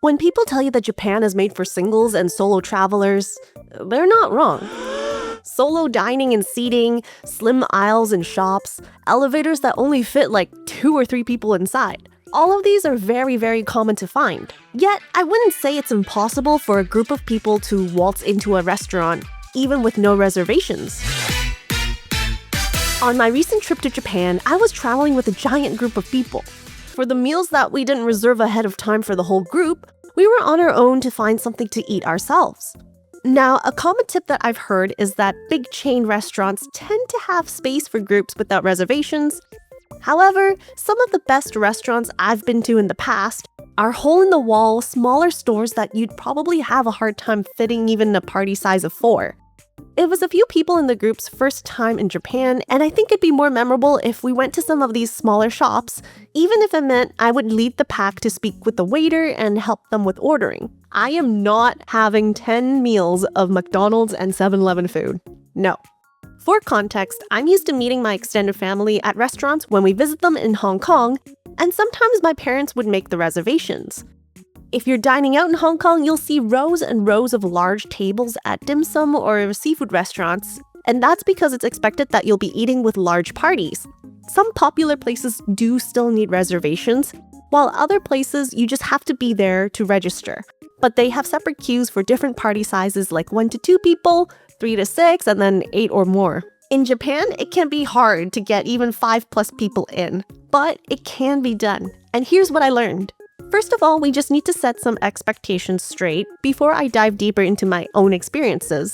When people tell you that Japan is made for singles and solo travelers, they're not wrong. Solo dining and seating, slim aisles in shops, elevators that only fit like 2 or 3 people inside. All of these are very, very common to find. Yet, I wouldn't say it's impossible for a group of people to waltz into a restaurant, even with no reservations. On my recent trip to Japan, I was traveling with a giant group of people. For the meals that we didn't reserve ahead of time for the whole group, we were on our own to find something to eat ourselves. Now, a common tip that I've heard is that big chain restaurants tend to have space for groups without reservations. However, some of the best restaurants I've been to in the past are hole-in-the-wall, smaller stores that you'd probably have a hard time fitting even a party size of 4. It was a few people in the group's first time in Japan, and I think it'd be more memorable if we went to some of these smaller shops, even if it meant I would lead the pack to speak with the waiter and help them with ordering. I am not having 10 meals of McDonald's and 7-Eleven food. No. For context, I'm used to meeting my extended family at restaurants when we visit them in Hong Kong, and sometimes my parents would make the reservations. If you're dining out in Hong Kong, you'll see rows and rows of large tables at dim sum or seafood restaurants, and that's because it's expected that you'll be eating with large parties. Some popular places do still need reservations, while other places you just have to be there to register. But they have separate queues for different party sizes like 1 to 2 people, 3 to 6, and then 8 or more. In Japan, it can be hard to get even 5+ people in, but it can be done. And here's what I learned. First of all, we just need to set some expectations straight before I dive deeper into my own experiences.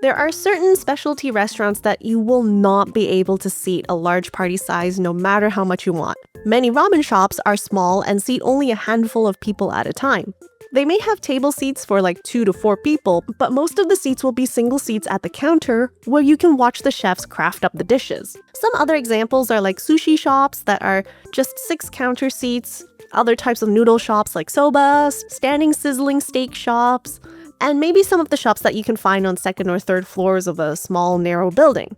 There are certain specialty restaurants that you will not be able to seat a large party size no matter how much you want. Many ramen shops are small and seat only a handful of people at a time. They may have table seats for like 2 to 4 people, but most of the seats will be single seats at the counter where you can watch the chefs craft up the dishes. Some other examples are like sushi shops that are just 6 counter seats, other types of noodle shops like soba, standing sizzling steak shops, and maybe some of the shops that you can find on 2nd or 3rd floors of a small, narrow building.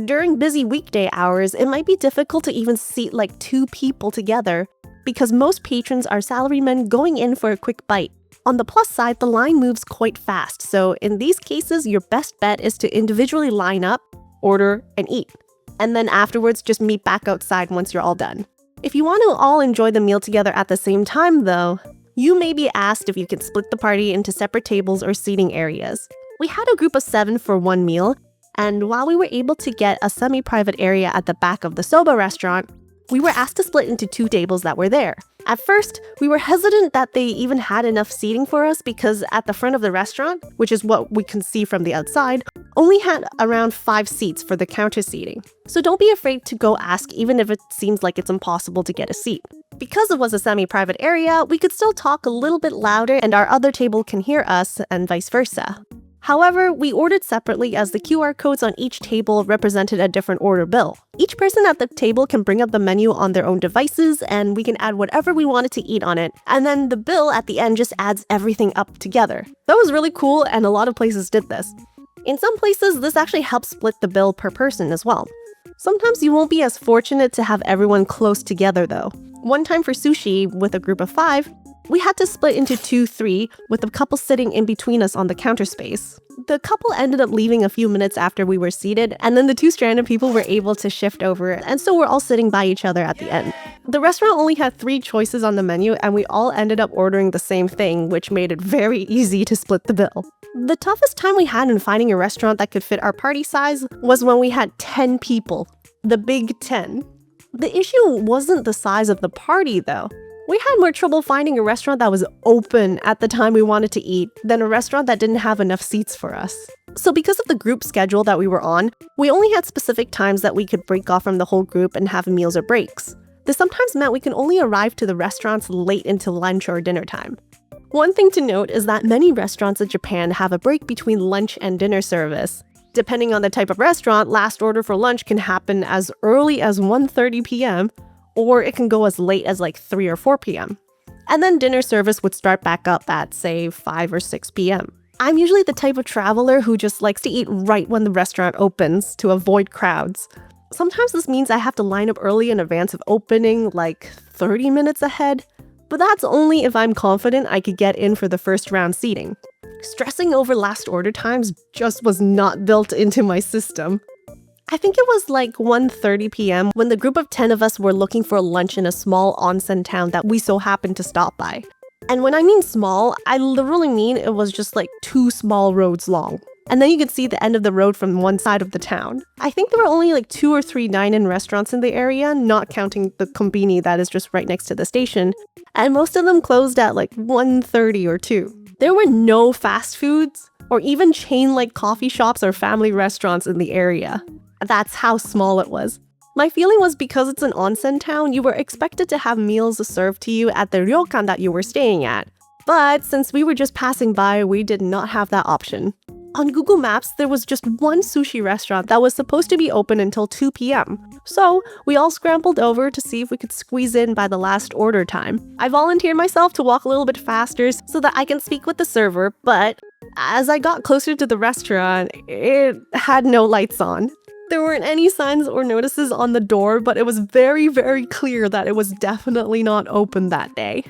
During busy weekday hours, it might be difficult to even seat like 2 people together because most patrons are salarymen going in for a quick bite. On the plus side, the line moves quite fast, so in these cases, your best bet is to individually line up, order, and eat. And then afterwards, just meet back outside once you're all done. If you want to all enjoy the meal together at the same time, though, you may be asked if you can split the party into separate tables or seating areas. We had a group of 7 for one meal, and while we were able to get a semi-private area at the back of the soba restaurant, we were asked to split into 2 tables that were there. At first, we were hesitant that they even had enough seating for us because at the front of the restaurant, which is what we can see from the outside, only had around 5 seats for the counter seating. So don't be afraid to go ask even if it seems like it's impossible to get a seat. Because it was a semi-private area, we could still talk a little bit louder and our other table can hear us and vice versa. However, we ordered separately as the QR codes on each table represented a different order bill. Each person at the table can bring up the menu on their own devices and we can add whatever we wanted to eat on it, and then the bill at the end just adds everything up together. That was really cool and a lot of places did this. In some places, this actually helps split the bill per person as well. Sometimes you won't be as fortunate to have everyone close together though. One time for sushi with a group of 5, we had to split into 2-3 with a couple sitting in between us on the counter space. The couple ended up leaving a few minutes after we were seated, and then the 2 stranded people were able to shift over, and so we're all sitting by each other at the end. The restaurant only had 3 choices on the menu, and we all ended up ordering the same thing, which made it very easy to split the bill. The toughest time we had in finding a restaurant that could fit our party size was when we had 10 people. The big 10. The issue wasn't the size of the party, though. We had more trouble finding a restaurant that was open at the time we wanted to eat than a restaurant that didn't have enough seats for us. So because of the group schedule that we were on, we only had specific times that we could break off from the whole group and have meals or breaks. This sometimes meant we can only arrive to the restaurants late into lunch or dinner time. One thing to note is that many restaurants in Japan have a break between lunch and dinner service. Depending on the type of restaurant, last order for lunch can happen as early as 1:30 p.m., or it can go as late as like 3 or 4 p.m. And then dinner service would start back up at, say, 5 or 6 p.m. I'm usually the type of traveler who just likes to eat right when the restaurant opens to avoid crowds. Sometimes this means I have to line up early in advance of opening, like 30 minutes ahead. but that's only if I'm confident I could get in for the first round seating. Stressing over last order times just was not built into my system. I think it was like 1:30 p.m. when the group of 10 of us were looking for lunch in a small onsen town that we so happened to stop by. And when I mean small, I literally mean it was just like 2 small roads long. And then you could see the end of the road from one side of the town. I think there were only like 2 or 3 dine-in restaurants in the area, not counting the kombini that is just right next to the station. And most of them closed at like 1:30 or 2. There were no fast foods or even chain-like coffee shops or family restaurants in the area. That's how small it was. My feeling was because it's an onsen town, you were expected to have meals served to you at the ryokan that you were staying at. But since we were just passing by, we did not have that option. On Google Maps, there was just one sushi restaurant that was supposed to be open until 2 p.m. So we all scrambled over to see if we could squeeze in by the last order time. I volunteered myself to walk a little bit faster so that I can speak with the server, but as I got closer to the restaurant, it had no lights on. There weren't any signs or notices on the door, but it was very, very clear that it was definitely not open that day.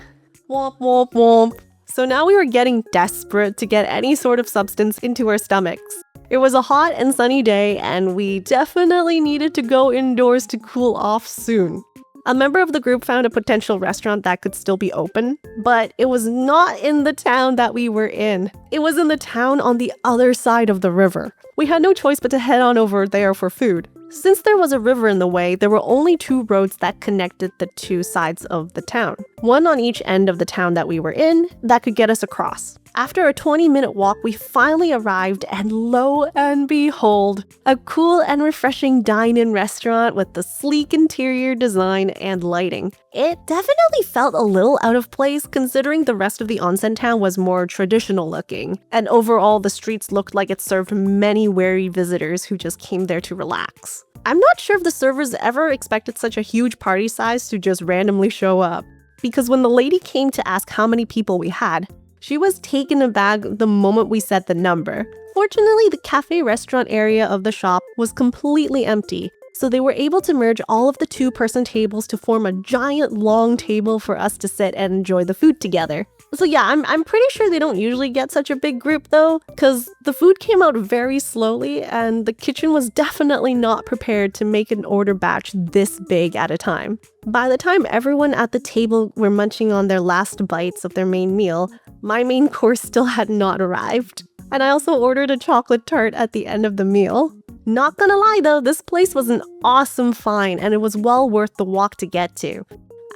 Womp womp womp. So now we were getting desperate to get any sort of substance into our stomachs. It was a hot and sunny day, and we definitely needed to go indoors to cool off soon. A member of the group found a potential restaurant that could still be open, but it was not in the town that we were in. It was in the town on the other side of the river. We had no choice but to head on over there for food. Since there was a river in the way, there were only 2 roads that connected the 2 sides of the town. One on each end of the town that we were in that could get us across. After a 20-minute walk, we finally arrived, and lo and behold, a cool and refreshing dine-in restaurant with the sleek interior design and lighting. It definitely felt a little out of place considering the rest of the onsen town was more traditional looking, and overall the streets looked like it served many wary visitors who just came there to relax. I'm not sure if the servers ever expected such a huge party size to just randomly show up, because when the lady came to ask how many people we had, she was taken aback the moment we said the number. Fortunately, the cafe restaurant area of the shop was completely empty, so they were able to merge all of the 2-person tables to form a giant long table for us to sit and enjoy the food together. So yeah, I'm pretty sure they don't usually get such a big group though, because the food came out very slowly and the kitchen was definitely not prepared to make an order batch this big at a time. By the time everyone at the table were munching on their last bites of their main meal, my main course still had not arrived. And I also ordered a chocolate tart at the end of the meal. Not gonna lie though, this place was an awesome find and it was well worth the walk to get to.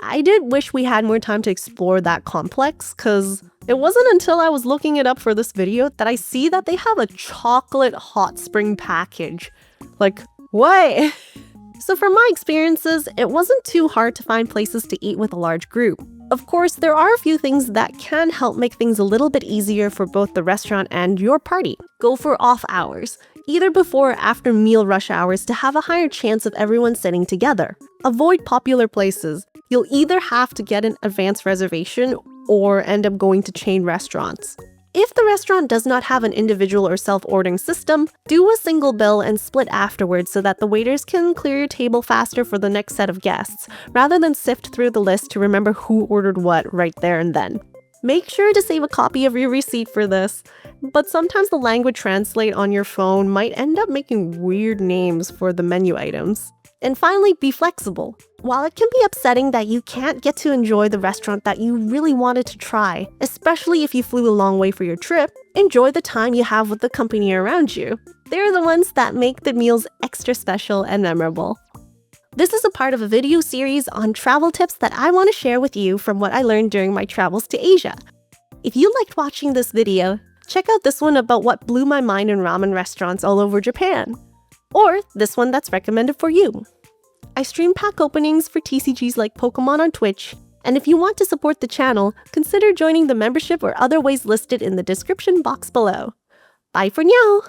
I did wish we had more time to explore that complex, because it wasn't until I was looking it up for this video that I see that they have a chocolate hot spring package. Like, what? So from my experiences, it wasn't too hard to find places to eat with a large group. Of course, there are a few things that can help make things a little bit easier for both the restaurant and your party. Go for off hours, either before or after meal rush hours to have a higher chance of everyone sitting together. Avoid popular places. You'll either have to get an advance reservation or end up going to chain restaurants. If the restaurant does not have an individual or self-ordering system, do a single bill and split afterwards so that the waiters can clear your table faster for the next set of guests, rather than sift through the list to remember who ordered what right there and then. Make sure to save a copy of your receipt for this, but sometimes the language translate on your phone might end up making weird names for the menu items. And finally, be flexible. While it can be upsetting that you can't get to enjoy the restaurant that you really wanted to try, especially if you flew a long way for your trip, enjoy the time you have with the company around you. They're the ones that make the meals extra special and memorable. This is a part of a video series on travel tips that I want to share with you from what I learned during my travels to Asia. If you liked watching this video, check out this one about what blew my mind in ramen restaurants all over Japan. Or this one that's recommended for you. I stream pack openings for TCGs like Pokemon on Twitch, and if you want to support the channel, consider joining the membership or other ways listed in the description box below. Bye for now!